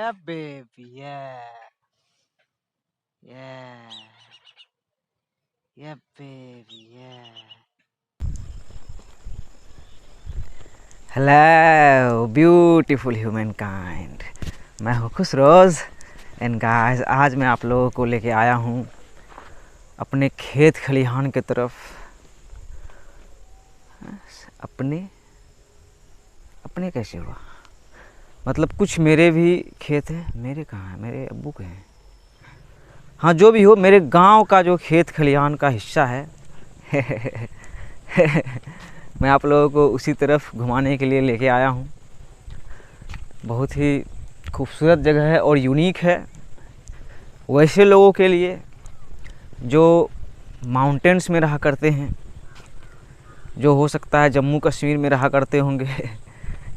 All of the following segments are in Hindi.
Yeah, baby. Yeah. Yeah. Yeah, baby. Yeah. Hello, beautiful humankind. मैं हूँ खुश रोज़ एंड गाइस, आज मैं आप लोगों को लेके आया हूँ अपने खेत खलिहान की तरफ। अपने अपने कैसे हुआ, मतलब कुछ मेरे भी खेत हैं। मेरे कहाँ हैं? मेरे अब्बू के हैं। हाँ, जो भी हो, मेरे गांव का जो खेत खलिहान का हिस्सा है मैं आप लोगों को उसी तरफ घुमाने के लिए लेके आया हूँ। बहुत ही खूबसूरत जगह है और यूनिक है वैसे लोगों के लिए जो माउंटेन्स में रहा करते हैं, जो हो सकता है जम्मू कश्मीर में रहा करते होंगे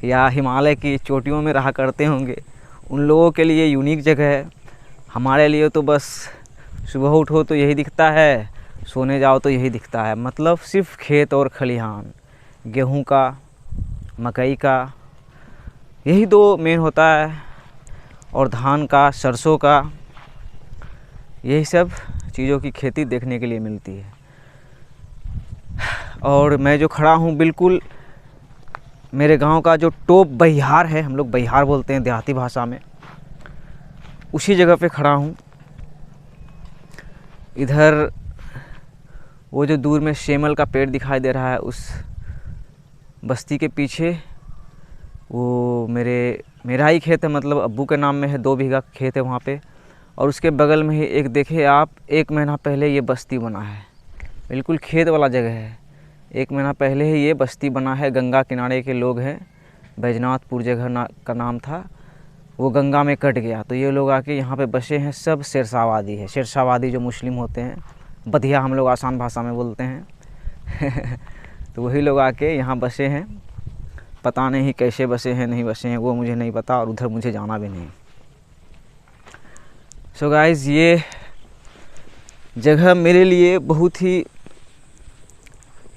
या हिमालय की चोटियों में रहा करते होंगे। उन लोगों के लिए यूनिक जगह है। हमारे लिए तो बस सुबह उठो तो यही दिखता है, सोने जाओ तो यही दिखता है। मतलब सिर्फ खेत और खलिहान, गेहूं का, मकई का, यही दो मेन होता है, और धान का, सरसों का, यही सब चीज़ों की खेती देखने के लिए मिलती है। और मैं जो खड़ा हूँ बिल्कुल मेरे गांव का जो टॉप बहियार है, हम लोग बहियार बोलते हैं देहाती भाषा में, उसी जगह पे खड़ा हूँ। इधर वो जो दूर में शेमल का पेड़ दिखाई दे रहा है, उस बस्ती के पीछे वो मेरा ही खेत है, मतलब अब्बू के नाम में है। 2 बीघा खेत है वहाँ पे। और उसके बगल में ही एक देखिए आप, 1 महीना पहले ये बस्ती बना है। बिल्कुल खेत वाला जगह है। 1 महीना पहले ही ये बस्ती बना है। गंगा किनारे के लोग हैं, बैजनाथपुर जगह का नाम था। वो गंगा में कट गया तो ये लोग आके यहाँ पे बसे हैं। सब शेरशाहवादी है। शेरशाहवादी जो मुस्लिम होते हैं, बधिया हम लोग आसान भाषा में बोलते हैं तो वही लोग आके यहाँ बसे हैं। पता नहीं कैसे बसे हैं, नहीं बसे हैं, वो मुझे नहीं पता, और उधर मुझे जाना भी नहीं। सो गाइस, ये जगह मेरे लिए बहुत ही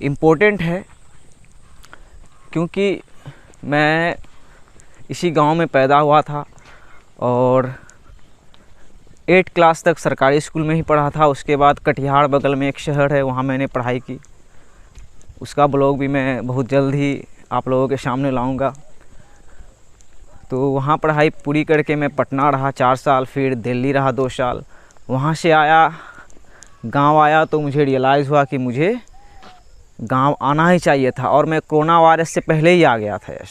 इम्पोर्टेंट है, क्योंकि मैं इसी गांव में पैदा हुआ था और 8 क्लास तक सरकारी स्कूल में ही पढ़ा था। उसके बाद कटिहार बगल में एक शहर है, वहाँ मैंने पढ़ाई की। उसका ब्लॉग भी मैं बहुत जल्द ही आप लोगों के सामने लाऊंगा। तो वहाँ पढ़ाई पूरी करके मैं पटना रहा 4 साल, फिर दिल्ली रहा 2 साल। वहाँ से आया, गांव आया तो मुझे रियलाइज़ हुआ कि मुझे गांव आना ही चाहिए था। और मैं कोरोना वायरस से पहले ही आ गया था। यश,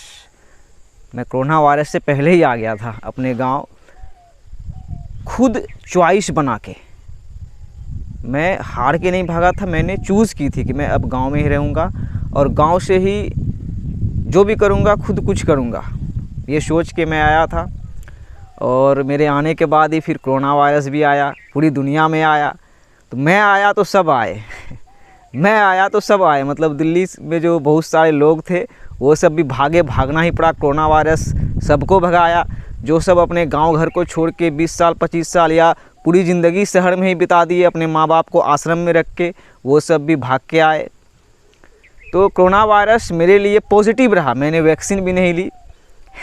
मैं कोरोना वायरस से पहले ही आ गया था अपने गांव, खुद चॉइस बना के। मैं हार के नहीं भागा था, मैंने चूज़ की थी कि मैं अब गांव में ही रहूँगा और गांव से ही जो भी करूँगा खुद कुछ करूँगा, ये सोच के मैं आया था। और मेरे आने के बाद ही फिर कोरोना वायरस भी आया, पूरी दुनिया में आया। तो मैं आया तो सब आए मैं आया तो सब आए। मतलब दिल्ली में जो बहुत सारे लोग थे वो सब भी भागे, भागना ही पड़ा। कोरोना वायरस सबको भगाया। जो सब अपने गांव घर को छोड़ के 20 साल 25 साल या पूरी ज़िंदगी शहर में ही बिता दिए अपने माँ बाप को आश्रम में रख के, वो सब भी भाग के आए। तो कोरोना वायरस मेरे लिए पॉजिटिव रहा। मैंने वैक्सीन भी नहीं ली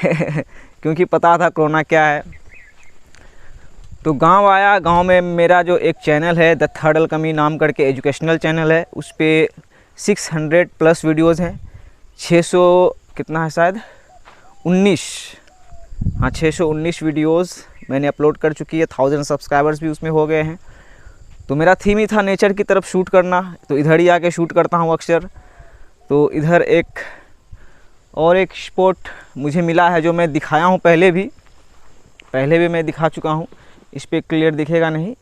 क्योंकि पता था कोरोना क्या है। तो गांव आया। गांव में मेरा जो एक चैनल है, द थर्ड अलकमी नाम करके एजुकेशनल चैनल है, उस पर 600 प्लस वीडियोज़ हैं। 600 कितना है शायद 19, हाँ 619 वीडियोज़ मैंने अपलोड कर चुकी है। 1000 सब्सक्राइबर्स भी उसमें हो गए हैं। तो मेरा थीम ही था नेचर की तरफ शूट करना, तो इधर ही आके शूट करता हूँ अक्सर। तो इधर एक और एक स्पॉट मुझे मिला है जो मैं दिखाया हूँ पहले भी मैं दिखा चुका हूँ। इस पर क्लियर दिखेगा नहीं,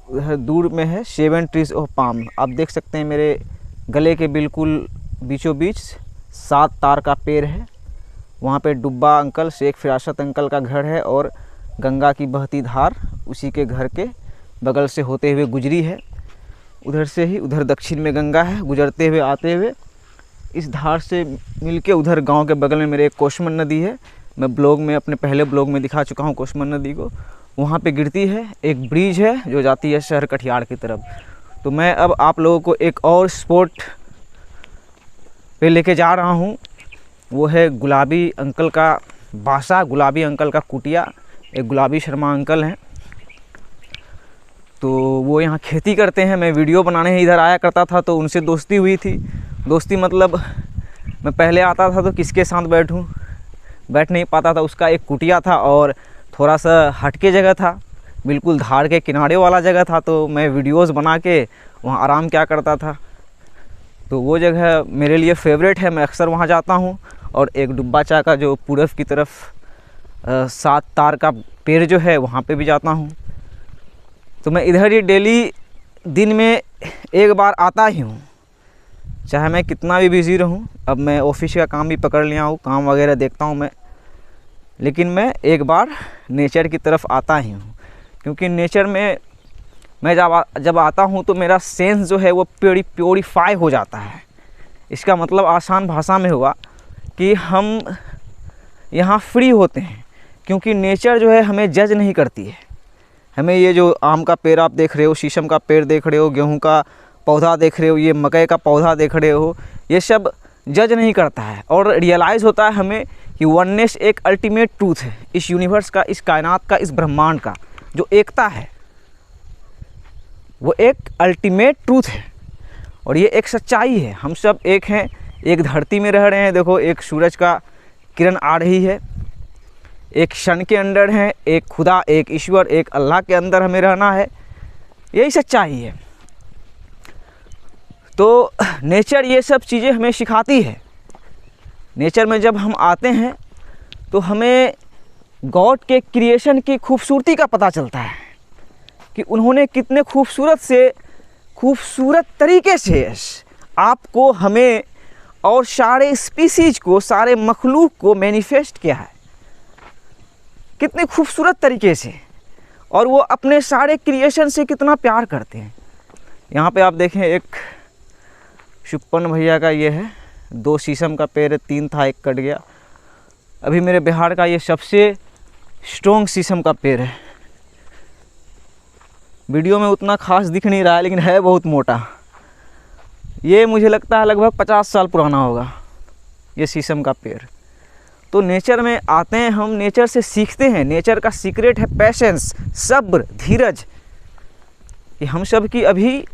उधर दूर में है 7 ट्रीज ऑफ पाम। आप देख सकते हैं मेरे गले के बिल्कुल बीचों बीच 7 तार का पेड़ है। वहाँ पे डुब्बा अंकल, शेख फिरासत अंकल का घर है, और गंगा की बहती धार उसी के घर के बगल से होते हुए गुजरी है। उधर से ही, उधर दक्षिण में गंगा है, गुजरते हुए आते हुए इस धार से मिलके उधर गांव के बगल में मेरे एक कोसमन नदी है। मैं ब्लॉग में, अपने पहले ब्लॉग में दिखा चुका हूँ कोसमन नदी को। वहाँ पे गिरती है। एक ब्रिज है जो जाती है शहर कटिहार की तरफ। तो मैं अब आप लोगों को एक और स्पॉट पे लेके जा रहा हूँ। वो है गुलाबी अंकल का बासा गुलाबी अंकल का कुटिया, एक गुलाबी शर्मा अंकल हैं, तो वो यहाँ खेती करते हैं। मैं वीडियो बनाने इधर आया करता था, तो उनसे दोस्ती हुई थी। दोस्ती मतलब मैं पहले आता था तो किसके साथ बैठूं, बैठ नहीं पाता था। उसका एक कुटिया था और थोड़ा सा हटके जगह था, बिल्कुल धार के किनारे वाला जगह था, तो मैं वीडियोस बना के वहाँ आराम क्या करता था। तो वो जगह मेरे लिए फेवरेट है, मैं अक्सर वहाँ जाता हूँ। और एक डुब्बा चा का जो पूरब की तरफ 7 तार का पेड़ जो है, वहाँ पे भी जाता हूँ। तो मैं इधर ही डेली दिन में एक बार आता ही हूँ, चाहे मैं कितना भी बिज़ी रहूँ। अब मैं ऑफिस का काम भी पकड़ लिया हूँ, काम वगैरह देखता हूँ मैं, लेकिन मैं एक बार नेचर की तरफ आता ही हूँ। क्योंकि नेचर में मैं जब आता हूँ तो मेरा सेंस जो है वो प्योरीफाई हो जाता है। इसका मतलब आसान भाषा में हुआ कि हम यहाँ फ्री होते हैं, क्योंकि नेचर जो है हमें जज नहीं करती है। हमें ये जो आम का पेड़ आप देख रहे हो, शीशम का पेड़ देख रहे हो, गेहूं का पौधा देख रहे हो, ये मकई का पौधा देख रहे हो, ये सब जज नहीं करता है। और रियलाइज़ होता है हमें कि वननेस एक अल्टीमेट ट्रूथ है इस यूनिवर्स का, इस कायनात का, इस ब्रह्मांड का। जो एकता है वो एक अल्टीमेट ट्रूथ है और ये एक सच्चाई है। हम सब एक हैं, एक धरती में रह रहे हैं। देखो, एक सूरज का किरण आ रही है, एक क्षण के अंदर है, एक खुदा, एक ईश्वर, एक अल्लाह के अंदर हमें रहना है। यही सच्चाई है। तो नेचर ये सब चीज़ें हमें सिखाती है। नेचर में जब हम आते हैं तो हमें गॉड के क्रिएशन की खूबसूरती का पता चलता है कि उन्होंने कितने खूबसूरत तरीके से आपको, हमें और सारे स्पीसीज को, सारे मखलूक को मैनिफेस्ट किया है, कितने खूबसूरत तरीके से। और वो अपने सारे क्रिएशन से कितना प्यार करते हैं। यहाँ पे आप देखें, एक शुप्पन भैया का ये है, 2 शीशम का पेड़, 3 था, 1 कट गया। अभी मेरे बिहार का ये सबसे स्ट्रॉन्ग शीशम का पेड़ है। वीडियो में उतना खास दिख नहीं रहा है, लेकिन है बहुत मोटा। ये मुझे लगता है लगभग 50 साल पुराना होगा ये शीशम का पेड़। तो नेचर में आते हैं हम, नेचर से सीखते हैं। नेचर का सीक्रेट है पैशेंस, सब्र, धीरज। ये हम सब की अभी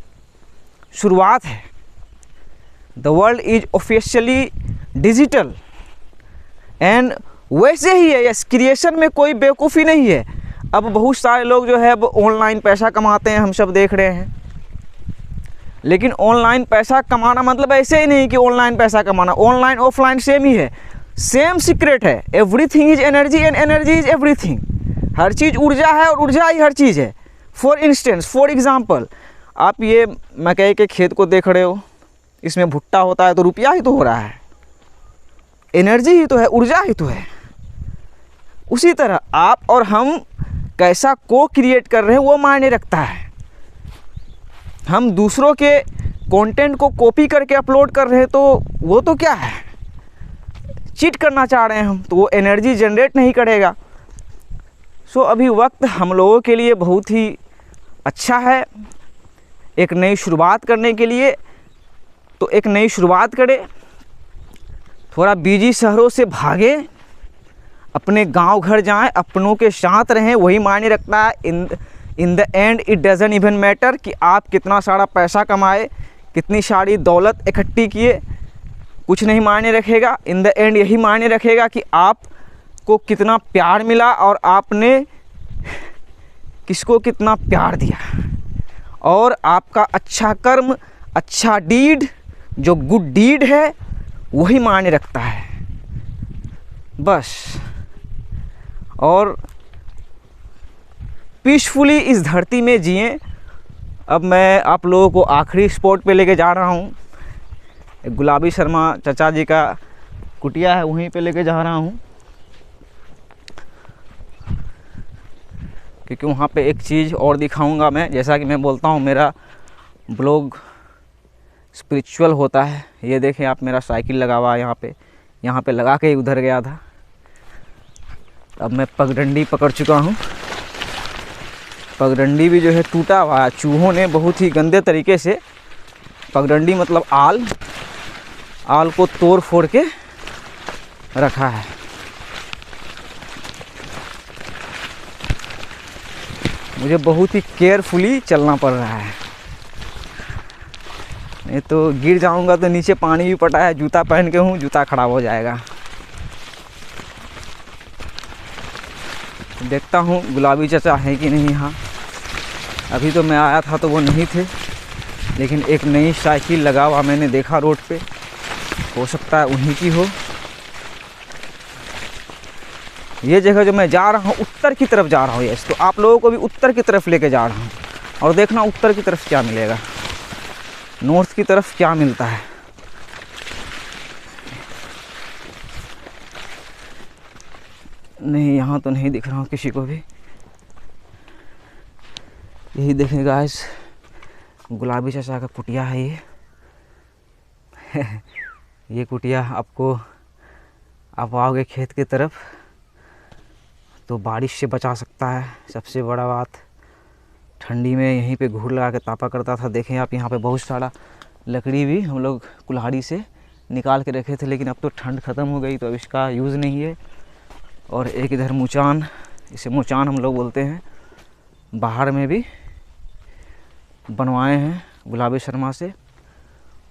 शुरुआत है। The world is officially digital and वैसे ही है। यस, क्रिएशन में कोई बेवकूफ़ी नहीं है। अब बहुत सारे लोग जो है अब ऑनलाइन पैसा कमाते हैं, हम सब देख रहे हैं। लेकिन ऑनलाइन पैसा कमाना मतलब ऐसे ही नहीं कि ऑनलाइन पैसा कमाना, ऑनलाइन ऑफलाइन सेम ही है, सेम सीक्रेट है। Everything is energy and energy is everything. हर चीज़ ऊर्जा है और ऊर्जा ही हर चीज़ है। फॉर एग्जाम्पल, आप ये मकई के खेत को देख रहे हो, इसमें भुट्टा होता है तो रुपया ही तो हो रहा है, एनर्जी ही तो है, ऊर्जा ही तो है। उसी तरह आप और हम कैसा को क्रिएट कर रहे हैं वो मायने रखता है। हम दूसरों के कंटेंट को कॉपी करके अपलोड कर रहे हैं तो वो तो क्या है, चीट करना चाह रहे हैं हम, तो वो एनर्जी जनरेट नहीं करेगा। सो अभी वक्त हम लोगों के लिए बहुत ही अच्छा है एक नई शुरुआत करने के लिए। तो एक नई शुरुआत करें, थोड़ा बिजी शहरों से भागें, अपने गांव घर जाएं, अपनों के साथ रहें, वही मायने रखता है। In the end it doesn't even matter कि आप कितना सारा पैसा कमाए, कितनी सारी दौलत इकट्ठी किए, कुछ नहीं मायने रखेगा। इन द एंड यही मायने रखेगा कि आपको कितना प्यार मिला और आपने किसको कितना प्यार दिया। और आपका अच्छा कर्म, अच्छा डीड, जो गुड डीड है, वही मायने रखता है बस। और पीसफुली इस धरती में जिए। अब मैं आप लोगों को आखिरी स्पॉट पे लेके जा रहा हूँ। एक गुलाबी शर्मा चाचा जी का कुटिया है, वहीं पे लेके जा रहा हूँ, क्योंकि वहाँ पे एक चीज़ और दिखाऊंगा मैं। जैसा कि मैं बोलता हूँ, मेरा ब्लॉग स्पिरिचुअल होता है। ये देखें आप, मेरा साइकिल लगा हुआ है यहाँ पे लगा के ही उधर गया था। अब मैं पगडंडी पकड़ चुका हूँ। पगडंडी भी जो है टूटा हुआ है, चूहों ने बहुत ही गंदे तरीके से, पगडंडी मतलब आल को तोड़ फोड़ के रखा है। मुझे बहुत ही केयरफुली चलना पड़ रहा है, नहीं तो गिर जाऊंगा। तो नीचे पानी भी पटा है, जूता पहन के हूँ, जूता खराब हो जाएगा। देखता हूँ गुलाबी चाचा है कि नहीं यहाँ। अभी तो मैं आया था तो वो नहीं थे, लेकिन एक नई साइकिल लगा हुआ मैंने देखा रोड पे, हो सकता है उन्हीं की हो। ये जगह जो मैं जा रहा हूँ उत्तर की तरफ जा रहा हूँ, यस, तो आप लोगों को भी उत्तर की तरफ लेके जा रहा हूँ। और देखना उत्तर की तरफ क्या मिलेगा, नॉर्थ की तरफ क्या मिलता है। नहीं, यहाँ तो नहीं दिख रहा हूँ किसी को भी। यही देखें गाइस, गुलाबी चाचा का कुटिया है ये। ये कुटिया आपको, आप आओगे खेत की तरफ तो बारिश से बचा सकता है। सबसे बड़ा बात, ठंडी में यहीं पे घूर लगा के तापा करता था। देखें आप, यहाँ पे बहुत सारा लकड़ी भी हम लोग कुल्हाड़ी से निकाल के रखे थे, लेकिन अब तो ठंड ख़त्म हो गई तो अब इसका यूज़ नहीं है। और एक इधर मुचान, इसे मुचान हम लोग बोलते हैं, बाहर में भी बनवाए हैं गुलाबी शर्मा से।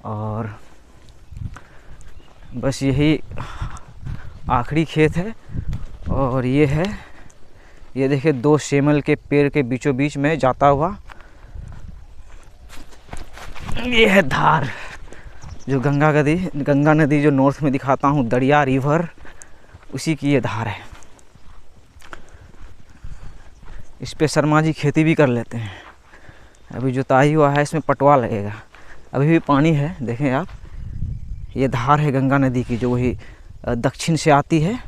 और बस यही आखिरी खेत है। और ये है, ये देखिए 2 सेमल के पेड़ के बीचों बीच में जाता हुआ ये है धार, जो गंगा नदी जो नॉर्थ में दिखाता हूँ, दरिया रिवर, उसी की ये धार है। इस पे शर्मा जी खेती भी कर लेते हैं। अभी जुताई हुआ है, इसमें पटवा लगेगा, अभी भी पानी है। देखें आप, ये धार है गंगा नदी की, जो वही दक्षिण से आती है,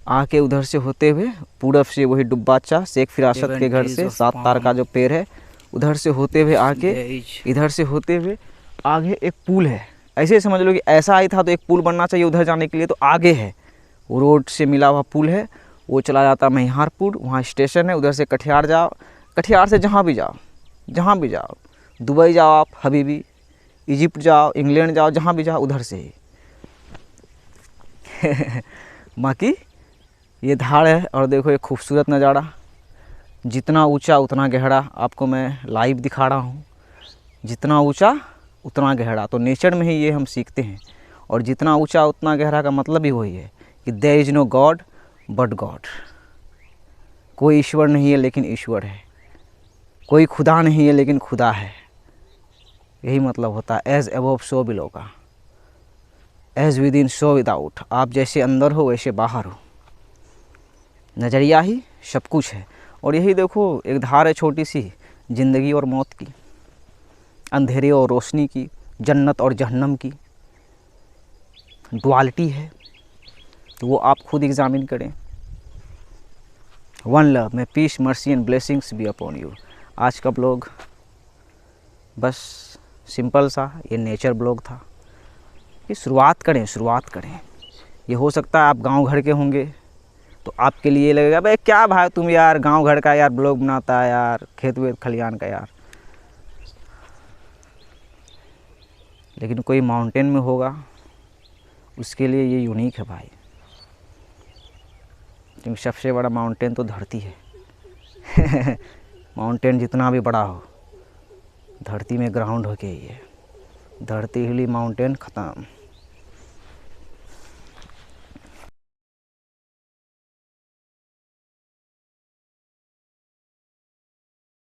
आके उधर से होते हुए पूरब से वही डुब्बाचा शेख फिरासत के घर से 7 तार का जो पेड़ है, उधर से होते हुए आके इधर से होते हुए आगे एक पुल है। ऐसे समझ लो कि ऐसा ही था तो एक पुल बनना चाहिए उधर जाने के लिए, तो आगे है वो रोड से मिला हुआ पुल है, वो चला जाता महिहारपुर, वहाँ स्टेशन है। उधर से कटिहार जाओ, कटिहार से जहाँ भी जाओ, जहाँ भी जाओ, दुबई जाओ आप हबीबी, इजिप्ट जाओ, इंग्लैंड जाओ, जहाँ भी जाओ उधर से ही। बाकी ये धार है। और देखो ये खूबसूरत नज़ारा, जितना ऊंचा उतना गहरा, आपको मैं लाइव दिखा रहा हूँ। जितना ऊंचा उतना गहरा, तो नेचर में ही ये हम सीखते हैं। और जितना ऊंचा उतना गहरा का मतलब ही वही है कि there is no god but god. कोई ईश्वर नहीं है लेकिन ईश्वर है, कोई खुदा नहीं है लेकिन खुदा है। यही मतलब होता है एज अबव सो बिलो का, as within so without. आप जैसे अंदर हो वैसे बाहर हो, नज़रिया ही सब कुछ है। और यही देखो एक धार है छोटी सी, ज़िंदगी और मौत की, अंधेरे और रोशनी की, जन्नत और जहन्नम की डुअलिटी है। तो वो आप खुद एग्जामिन करें। One love, may peace mercy and blessings be upon you. आज का ब्लॉग बस सिंपल सा ये नेचर ब्लॉग था कि शुरुआत करें। ये हो सकता है आप गांव घर के होंगे तो आपके लिए लगेगा भाई क्या भाई तुम यार गांव घर का यार ब्लॉग बनाता है यार, खेत वेत खलियान का यार। लेकिन कोई माउंटेन में होगा उसके लिए ये यूनिक है भाई, क्योंकि सबसे बड़ा माउंटेन तो धरती है। माउंटेन जितना भी बड़ा हो, धरती में ग्राउंड होके ही है। धरती हिली माउंटेन ख़त्म।